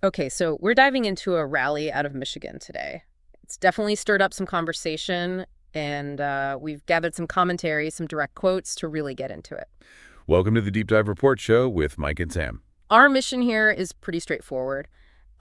Okay, so we're diving into a rally out of Michigan today. It's definitely stirred up some conversation, and we've gathered some commentary, some direct quotes to really get into it. Welcome to the Deep Dive Report Show with Mike and Sam. Our mission here is pretty straightforward.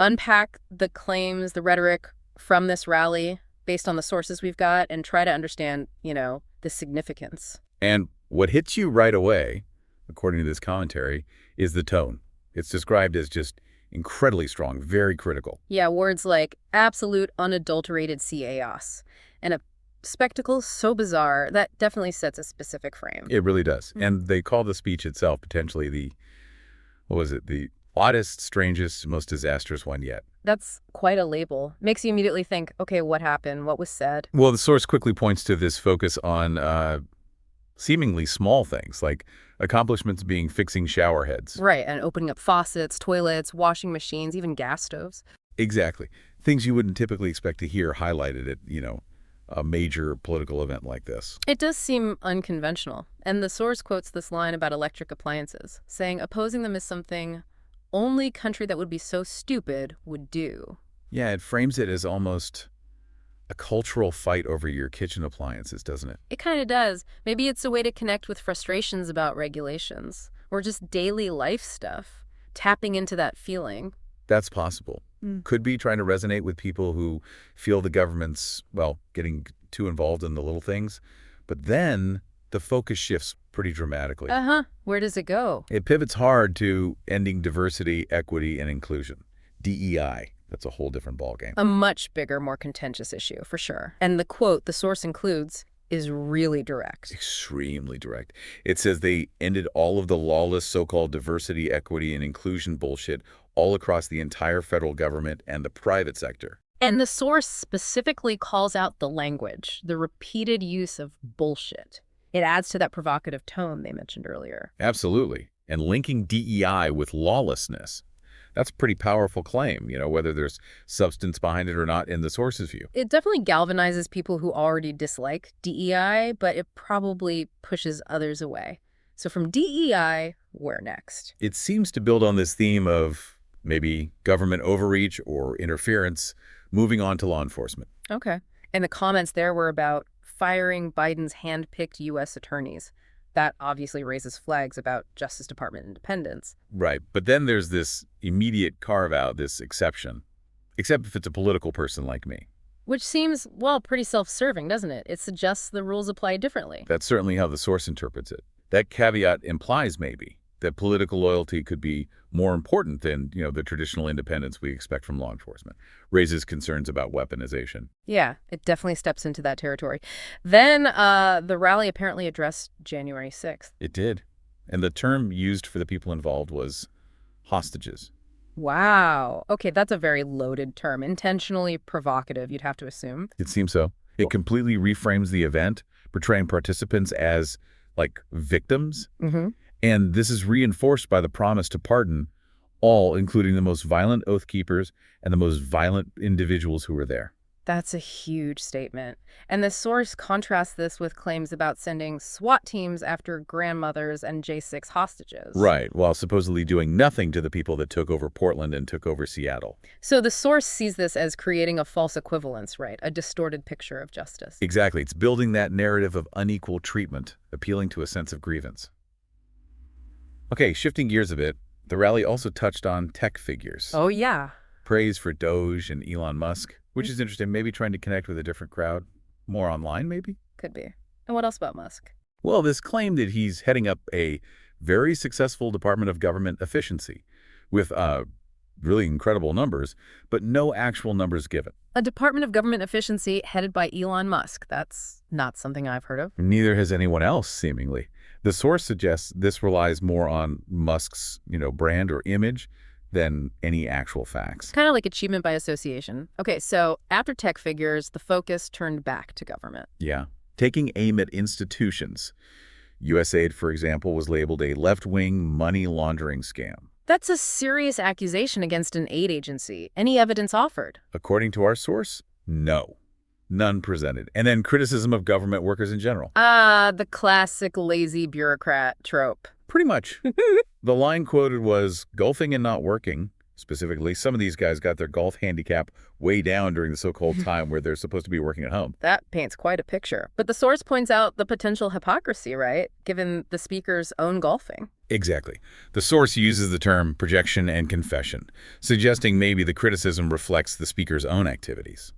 Unpack the claims, the rhetoric from this rally based on the sources we've got and try to understand, the significance. And what hits you right away, according to this commentary, is the tone. It's described as just incredibly strong, very critical. Yeah, words like absolute, unadulterated chaos and a spectacle so bizarre that definitely sets a specific frame. It really does. And they call the speech itself potentially the oddest, strangest, most disastrous one yet. That's quite a label. Makes you immediately think, okay, what happened? What was said? Well, the source quickly points to this focus on seemingly small things, like accomplishments being fixing shower heads. Right, and opening up faucets, toilets, washing machines, even gas stoves. Exactly. Things you wouldn't typically expect to hear highlighted at, a major political event like this. It does seem unconventional. And the source quotes this line about electric appliances, saying opposing them is something only country that would be so stupid would do. Yeah, it frames it as almost a cultural fight over your kitchen appliances, doesn't it? It kind of does. Maybe it's a way to connect with frustrations about regulations or just daily life stuff, tapping into that feeling. That's possible. Could be trying to resonate with people who feel the government's, well, getting too involved in the little things. But then the focus shifts pretty dramatically. Uh-huh. Where does it go? It pivots hard to ending diversity, equity, and inclusion. DEI. That's a whole different ballgame. A much bigger, more contentious issue, for sure. And the quote the source includes is really direct. Extremely direct. It says they ended all of the lawless so-called diversity, equity, and inclusion bullshit all across the entire federal government and the private sector. And the source specifically calls out the language, the repeated use of bullshit. It adds to that provocative tone they mentioned earlier. Absolutely. And linking DEI with lawlessness. That's a pretty powerful claim, whether there's substance behind it or not in the source's view. It definitely galvanizes people who already dislike DEI, but it probably pushes others away. So from DEI, where next? It seems to build on this theme of maybe government overreach or interference, moving on to law enforcement. Okay. And the comments there were about firing Biden's hand-picked U.S. attorneys. That obviously raises flags about Justice Department independence. Right. But then there's this immediate carve-out, this exception, except if it's a political person like me. Which seems, well, pretty self-serving, doesn't it? It suggests the rules apply differently. That's certainly how the source interprets it. That caveat implies maybe that political loyalty could be more important than, the traditional independence we expect from law enforcement. Raises concerns about weaponization. Yeah, it definitely steps into that territory. Then the rally apparently addressed January 6th. It did. And the term used for the people involved was hostages. Wow. Okay, that's a very loaded term. Intentionally provocative, you'd have to assume. It seems so. It completely reframes the event, portraying participants as, like, victims. Mm-hmm. And this is reinforced by the promise to pardon all, including the most violent oath keepers and the most violent individuals who were there. That's a huge statement. And the source contrasts this with claims about sending SWAT teams after grandmothers and J6 hostages. Right, while supposedly doing nothing to the people that took over Portland and took over Seattle. So the source sees this as creating a false equivalence, right? A distorted picture of justice. Exactly. It's building that narrative of unequal treatment, appealing to a sense of grievance. Okay, shifting gears a bit, the rally also touched on tech figures. Oh, yeah. Praise for Doge and Elon Musk, which is interesting, maybe trying to connect with a different crowd. More online, maybe? Could be. And what else about Musk? Well, this claim that he's heading up a very successful Department of Government efficiency with really incredible numbers, but no actual numbers given. A Department of Government efficiency headed by Elon Musk. That's not something I've heard of. Neither has anyone else, seemingly. The source suggests this relies more on Musk's, brand or image than any actual facts. Kind of like achievement by association. Okay, so after tech figures, the focus turned back to government. Yeah. Taking aim at institutions. USAID, for example, was labeled a left-wing money laundering scam. That's a serious accusation against an aid agency. Any evidence offered? According to our source, no. None presented. And then criticism of government workers in general. The classic lazy bureaucrat trope. Pretty much. The line quoted was, golfing and not working, Specifically, some of these guys got their golf handicap way down during the so-called time where they're supposed to be working at home. That paints quite a picture. But the source points out the potential hypocrisy, right? Given the speaker's own golfing. Exactly. The source uses the term projection and confession, suggesting maybe the criticism reflects the speaker's own activities.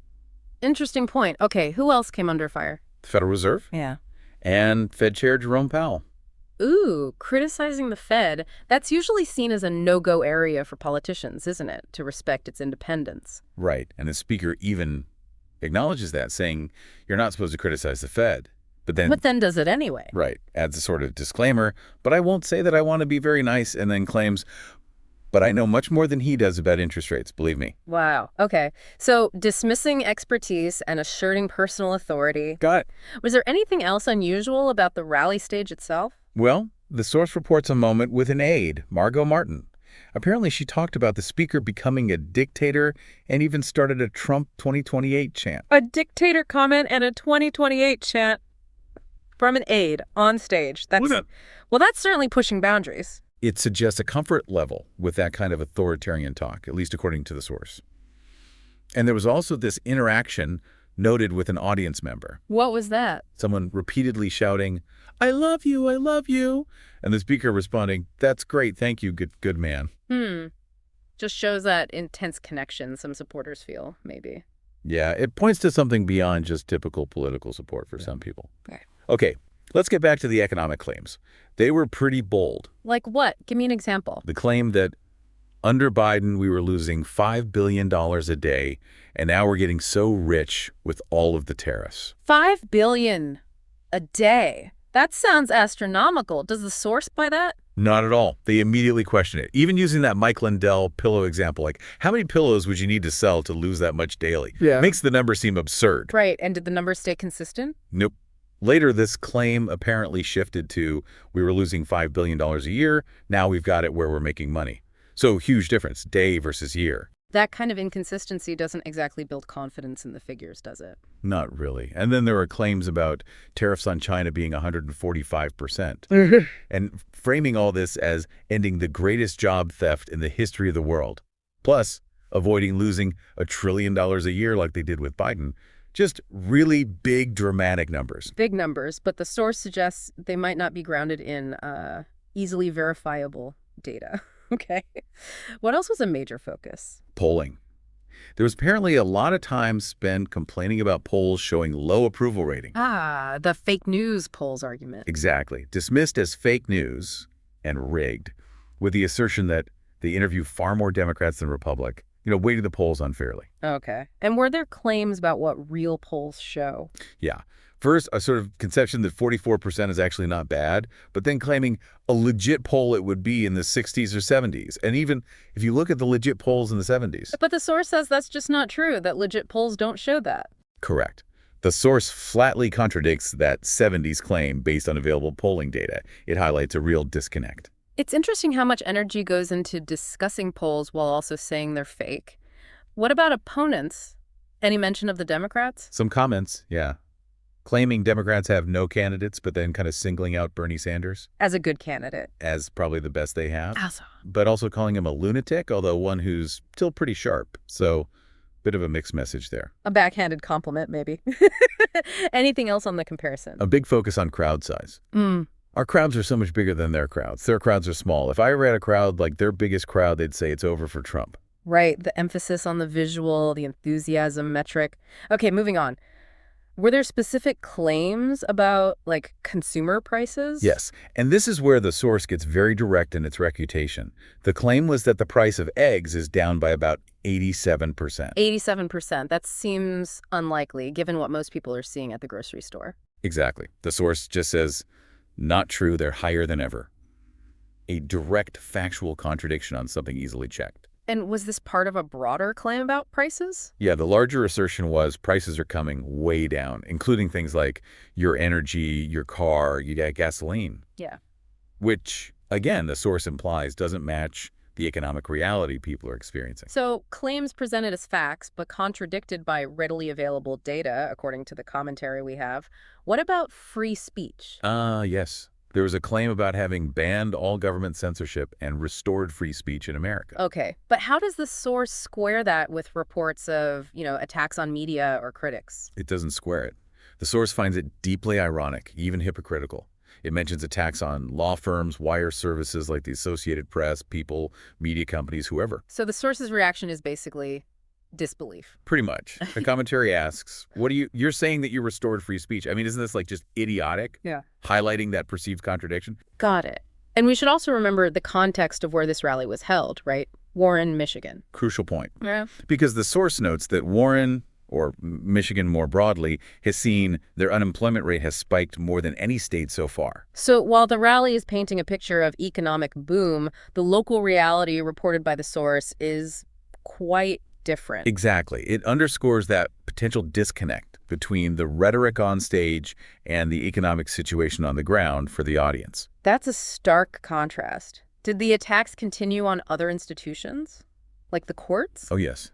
Interesting point. Okay, who else came under fire? The Federal Reserve Yeah. and Fed Chair Jerome Powell. Ooh, criticizing the Fed. That's usually seen as a no-go area for politicians, isn't it? To respect its independence. Right. And the speaker even acknowledges that, saying you're not supposed to criticize the Fed. But then does it anyway. Right, adds a sort of disclaimer, but I won't say that I want to be very nice, and then claims, but I know much more than he does about interest rates, believe me. Wow. Okay. So dismissing expertise and asserting personal authority. Got it. Was there anything else unusual about the rally stage itself? Well, the source reports a moment with an aide, Margot Martin. Apparently, she talked about the speaker becoming a dictator and even started a Trump 2028 chant. A dictator comment and a 2028 chant from an aide on stage. That's certainly pushing boundaries. It suggests a comfort level with that kind of authoritarian talk, at least according to the source. And there was also this interaction noted with an audience member. What was that? Someone repeatedly shouting, I love you, I love you. And the speaker responding, that's great, thank you, good man. Just shows that intense connection some supporters feel, maybe. Yeah, it points to something beyond just typical political support for some people. Okay. Okay, let's get back to the economic claims. They were pretty bold. Like what? Give me an example. The claim that under Biden, we were losing $5 billion a day, and now we're getting so rich with all of the tariffs. $5 billion a day. That sounds astronomical. Does the source buy that? Not at all. They immediately question it. Even using that Mike Lindell pillow example, like how many pillows would you need to sell to lose that much daily? Yeah. Makes the number seem absurd. Right. And did the numbers stay consistent? Nope. Later, this claim apparently shifted to we were losing $5 billion a year. Now we've got it where we're making money. So huge difference, day versus year. That kind of inconsistency doesn't exactly build confidence in the figures, does it? Not really. And then there are claims about tariffs on China being 145%. And framing all this as ending the greatest job theft in the history of the world. Plus, avoiding losing $1 trillion a year like they did with Biden. Just really big, dramatic numbers. Big numbers, but the source suggests they might not be grounded in easily verifiable data. Okay. What else was a major focus? Polling. There was apparently a lot of time spent complaining about polls showing low approval rating. Ah, the fake news polls argument. Exactly. Dismissed as fake news and rigged, with the assertion that they interview far more Democrats than Republicans, weighting the polls unfairly. Okay. And were there claims about what real polls show? Yeah. First, a sort of conception that 44% is actually not bad, but then claiming a legit poll it would be in the 60s or 70s. And even if you look at the legit polls in the 70s. But the source says that's just not true, that legit polls don't show that. Correct. The source flatly contradicts that 70s claim based on available polling data. It highlights a real disconnect. It's interesting how much energy goes into discussing polls while also saying they're fake. What about opponents? Any mention of the Democrats? Some comments, yeah. Claiming Democrats have no candidates, but then kind of singling out Bernie Sanders. As a good candidate. As probably the best they have. Awesome. But also calling him a lunatic, although one who's still pretty sharp. So, bit of a mixed message there. A backhanded compliment, maybe. Anything else on the comparison? A big focus on crowd size. Our crowds are so much bigger than their crowds. Their crowds are small. If I were at a crowd like their biggest crowd, they'd say it's over for Trump. Right. The emphasis on the visual, the enthusiasm metric. Okay, moving on. Were there specific claims about, consumer prices? Yes, and this is where the source gets very direct in its refutation. The claim was that the price of eggs is down by about 87%. 87%. That seems unlikely, given what most people are seeing at the grocery store. Exactly. The source just says, not true, they're higher than ever. A direct factual contradiction on something easily checked. And was this part of a broader claim about prices? Yeah, the larger assertion was prices are coming way down, including things like your energy, your car, you got gasoline. Yeah. Which, again, the source implies doesn't match the economic reality people are experiencing. So claims presented as facts, but contradicted by readily available data, according to the commentary we have. What about free speech? Yes. There was a claim about having banned all government censorship and restored free speech in America. Okay, but how does the source square that with reports of, attacks on media or critics? It doesn't square it. The source finds it deeply ironic, even hypocritical. It mentions attacks on law firms, wire services like the Associated Press, People, media companies, whoever. So the source's reaction is basically disbelief. Pretty much. The commentary asks, you're saying that you restored free speech. I mean, isn't this like just idiotic? Yeah. Highlighting that perceived contradiction? Got it. And we should also remember the context of where this rally was held, right? Warren, Michigan. Crucial point. Yeah. Because the source notes that Warren, or Michigan more broadly, has seen their unemployment rate has spiked more than any state so far. So while the rally is painting a picture of economic boom, the local reality reported by the source is quite different. Exactly. It underscores that potential disconnect between the rhetoric on stage and the economic situation on the ground for the audience. That's a stark contrast. Did the attacks continue on other institutions? Like the courts? Oh, yes.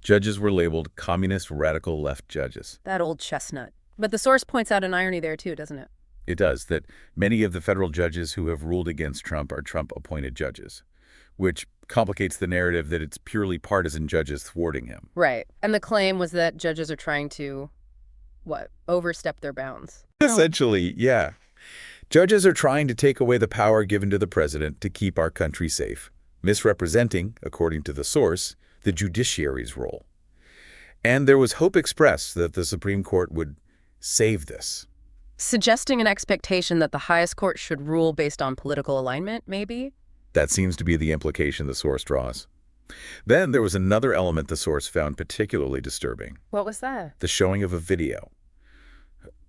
Judges were labeled communist radical left judges. That old chestnut. But the source points out an irony there too, doesn't it? It does, that many of the federal judges who have ruled against Trump are Trump-appointed judges, which complicates the narrative that it's purely partisan judges thwarting him. Right. And the claim was that judges are trying to, overstep their bounds. Essentially, yeah. Judges are trying to take away the power given to the president to keep our country safe, misrepresenting, according to the source, the judiciary's role. And there was hope expressed that the Supreme Court would save this. Suggesting an expectation that the highest court should rule based on political alignment, maybe? That seems to be the implication the source draws. Then there was another element the source found particularly disturbing. What was that? The showing of a video,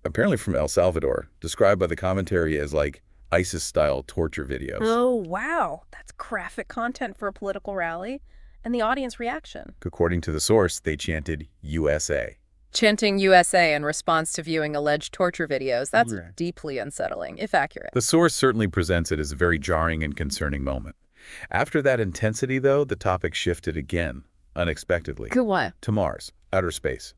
apparently from El Salvador, described by the commentary as like ISIS-style torture videos. Oh, wow. That's graphic content for a political rally. And the audience reaction. According to the source, they chanted USA. Chanting USA in response to viewing alleged torture videos. That's deeply unsettling, if accurate. The source certainly presents it as a very jarring and concerning moment. After that intensity, though, the topic shifted again, unexpectedly. To what? To Mars, outer space.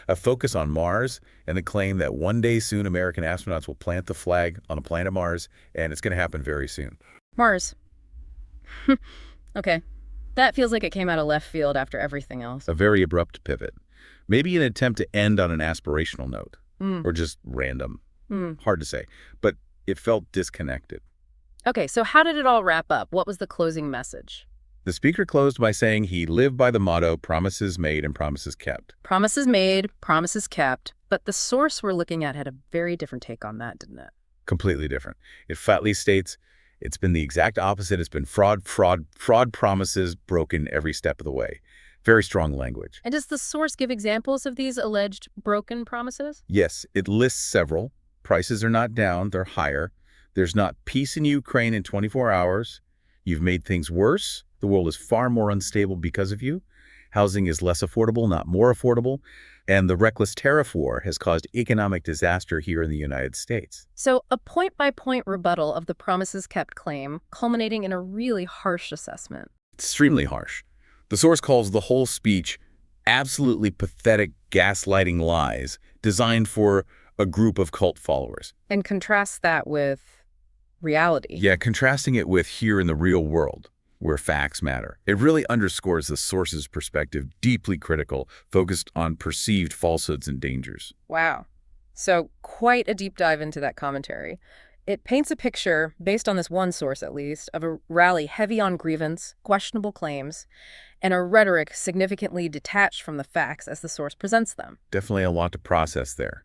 A focus on Mars and the claim that one day soon American astronauts will plant the flag on the planet Mars, and it's going to happen very soon. Mars. Okay. That feels like it came out of left field after everything else. A very abrupt pivot. Maybe an attempt to end on an aspirational note, or just random. Hard to say, but it felt disconnected. Okay, so how did it all wrap up? What was the closing message? The speaker closed by saying he lived by the motto, promises made and promises kept. Promises made, promises kept. But the source we're looking at had a very different take on that, didn't it? Completely different. It flatly states, it's been the exact opposite. It's been fraud, promises broken every step of the way. Very strong language. And does the source give examples of these alleged broken promises? Yes, it lists several. Prices are not down, they're higher. There's not peace in Ukraine in 24 hours. You've made things worse. The world is far more unstable because of you. Housing is less affordable, not more affordable. And the reckless tariff war has caused economic disaster here in the United States. So a point-by-point rebuttal of the promises kept claim, culminating in a really harsh assessment. Extremely harsh. The source calls the whole speech absolutely pathetic gaslighting lies designed for a group of cult followers. And contrasts that with reality. Yeah, contrasting it with here in the real world, where facts matter. It really underscores the source's perspective, deeply critical, focused on perceived falsehoods and dangers. Wow. So quite a deep dive into that commentary. It paints a picture, based on this one source at least, of a rally heavy on grievance, questionable claims, and a rhetoric significantly detached from the facts as the source presents them. Definitely a lot to process there.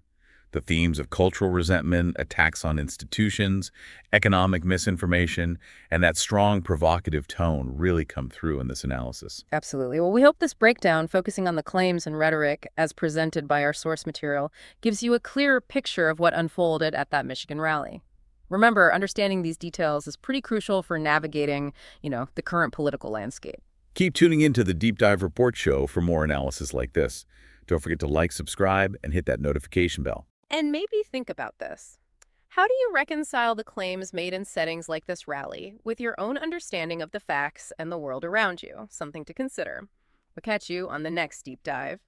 The themes of cultural resentment, attacks on institutions, economic misinformation, and that strong provocative tone really come through in this analysis. Absolutely. Well, we hope this breakdown, focusing on the claims and rhetoric as presented by our source material, gives you a clearer picture of what unfolded at that Michigan rally. Remember, understanding these details is pretty crucial for navigating, the current political landscape. Keep tuning into the Deep Dive Report Show for more analysis like this. Don't forget to like, subscribe, and hit that notification bell. And maybe think about this. How do you reconcile the claims made in settings like this rally with your own understanding of the facts and the world around you? Something to consider. We'll catch you on the next Deep Dive.